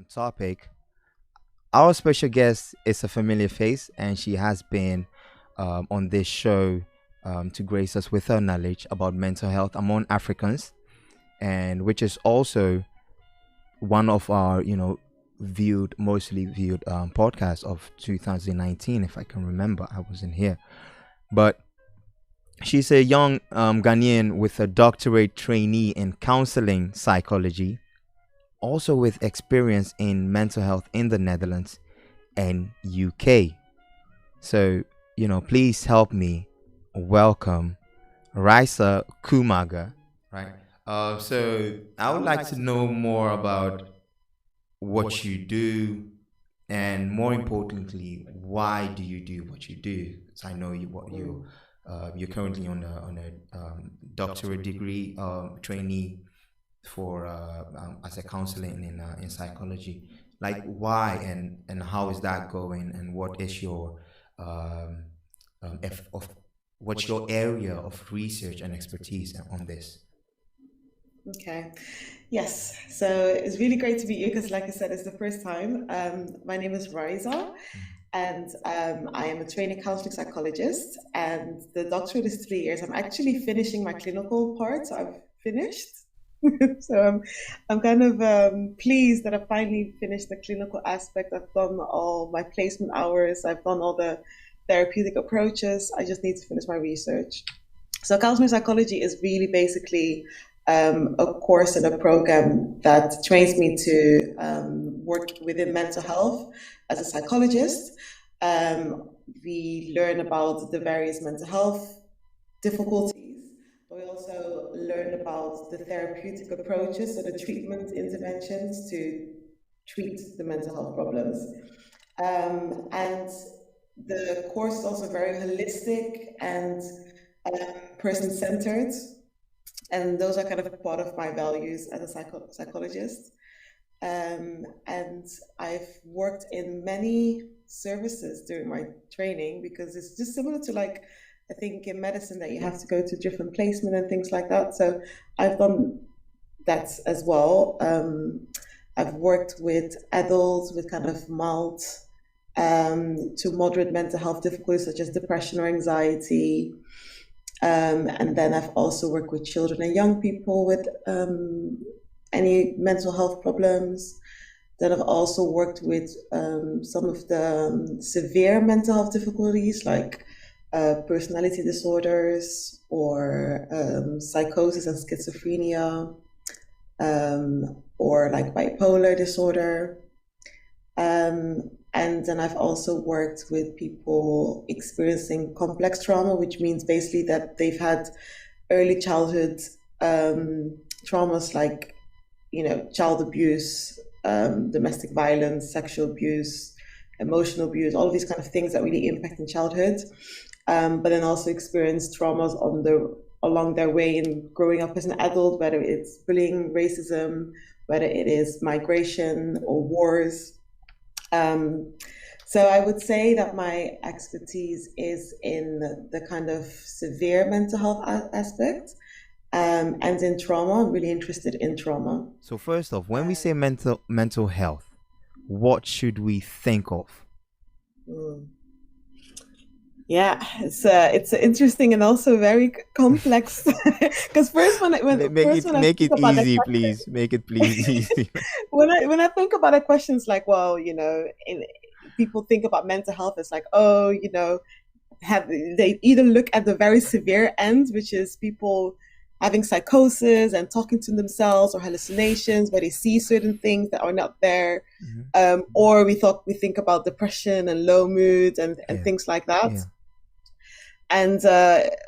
topic. Our special guest is a familiar face, and she has been on this show to grace us with her knowledge about mental health among Africans, and which is also one of our, mostly viewed podcasts of 2019, if I can remember. I wasn't here, but she's a young Ghanaian with a doctorate trainee in counseling psychology, also with experience in mental health in the Netherlands and UK. So, please help me welcome Raisa Kumaga. Right. So I would like to know more about what you do, and more importantly, why do you do what you do? So I know you're currently on a doctorate degree trainee for as a counseling in psychology. Like why and how is that going, and what is your um, of what's your area of research and expertise on this? Okay. Yes. So it's really great to meet you because, like I said, it's the first time. My name is Raisa, and I am a trainee counseling psychologist. And the doctorate is 3 years. I'm actually finishing my clinical part, so I've finished. So I'm kind of pleased that I finally finished the clinical aspect. I've done all my placement hours. I've done all the therapeutic approaches. I just need to finish my research. So counseling psychology is really basically a course and a program that trains me to work within mental health as a psychologist. We learn about the various mental health difficulties, but we also learn about the therapeutic approaches, so the treatment interventions to treat the mental health problems. And the course is also very holistic and person centered. And those are kind of part of my values as a psychologist. And I've worked in many services during my training because it's just similar to, like, I think in medicine that you have to go to different placement and things like that. So I've done that as well. I've worked with adults with kind of mild to moderate mental health difficulties such as depression or anxiety. And then I've also worked with children and young people with any mental health problems. Then I've also worked with some of the severe mental health difficulties like personality disorders or psychosis and schizophrenia, or like bipolar disorder. And then I've also worked with people experiencing complex trauma, which means basically that they've had early childhood traumas like, child abuse, domestic violence, sexual abuse, emotional abuse, all of these kind of things that really impact in childhood, but then also experience traumas along their way in growing up as an adult, whether it's bullying, racism, whether it is migration or wars. So I would say that my expertise is in the kind of severe mental health aspect, and in trauma. I'm really interested in trauma. So first off, when we say mental health, what should we think of? Mm. Yeah, it's interesting and also very complex. Because first, when I Make think it about the easy, question, please. Make it please easy. when I think about the questions like, well, people think about mental health as like, oh, have they either look at the very severe end, which is people having psychosis and talking to themselves, or hallucinations where they see certain things that are not there, or we think about depression and low mood and Yeah, things like that. yeah. And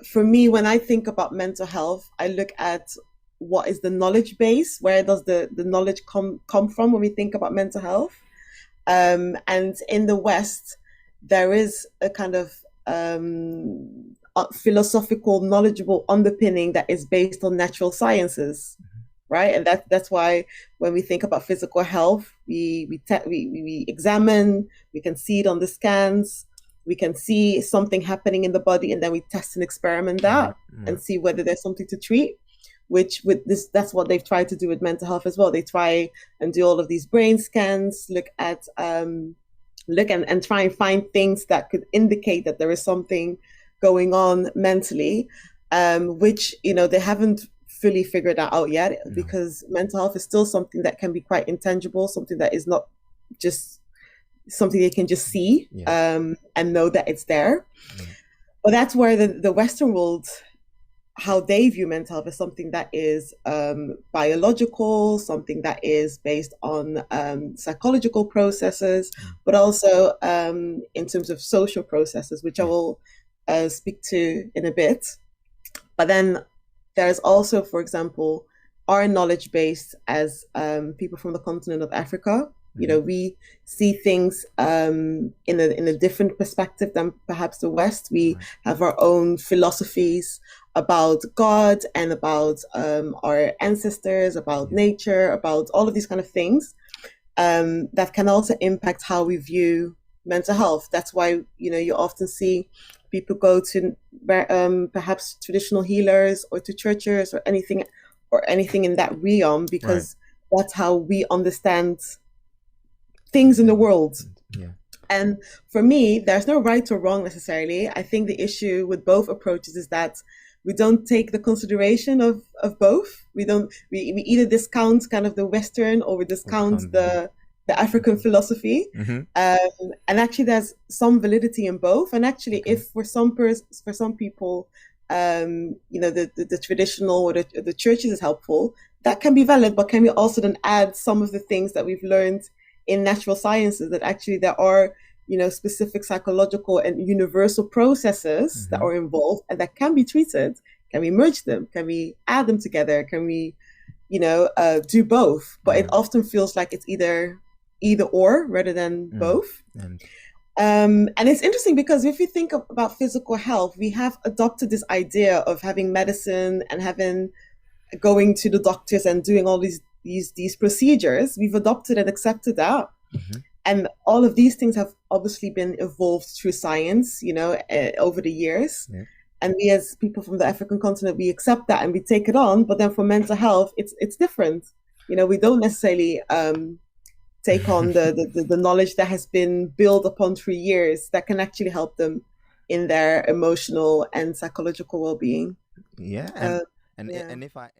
for me, when I think about mental health, I look at what is the knowledge base, where does the knowledge come from when we think about mental health. And in the West, there is a kind of philosophical, knowledgeable underpinning that is based on natural sciences, right? And that's why when we think about physical health, we examine, we can see it on the scans, we can see something happening in the body, and then we test and experiment that Yeah. and see whether there's something to treat. which with this, that's what they've tried to do with mental health as well. They try and do all of these brain scans, look at look and try and find things that could indicate that there is something going on mentally, which, you know, they haven't fully figured that out yet, because mental health is still something that can be quite intangible, something that is not just something they can just see, and know that it's there. But that's where the Western world, how they view mental health, is something that is biological, something that is based on psychological processes, but also in terms of social processes, which I will speak to in a bit. But then there's also, for example, our knowledge base as people from the continent of Africa. You know, we see things in a different perspective than perhaps the West. We have our own philosophies about God and about our ancestors, about nature, about all of these kind of things that can also impact how we view mental health. That's why, you know, you often see people go to perhaps traditional healers or to churches or anything in that realm, because that's how we understand things in the world. And for me, there's no right or wrong necessarily. I think the issue with both approaches is that we don't take the consideration of both. We either discount kind of the Western, or we discount the African philosophy. And actually there's some validity in both. And actually if for some people, you know, the traditional or the churches is helpful, that can be valid, but can we also then add some of the things that we've learned in natural sciences, that actually there are, you know, specific psychological and universal processes that are involved and that can be treated? Can we merge them? Can we add them together? Can we, you know, do both? But it often feels like it's either or rather than both. And it's interesting because if you think about physical health, we have adopted this idea of having medicine and going to the doctors and doing all these procedures. We've adopted and accepted that. And all of these things have obviously been evolved through science, you know, over the years. And we as people from the African continent, we accept that and we take it on. But then for mental health, it's different. You know, we don't necessarily take on the knowledge that has been built upon through years that can actually help them in their emotional and psychological well-being. And if I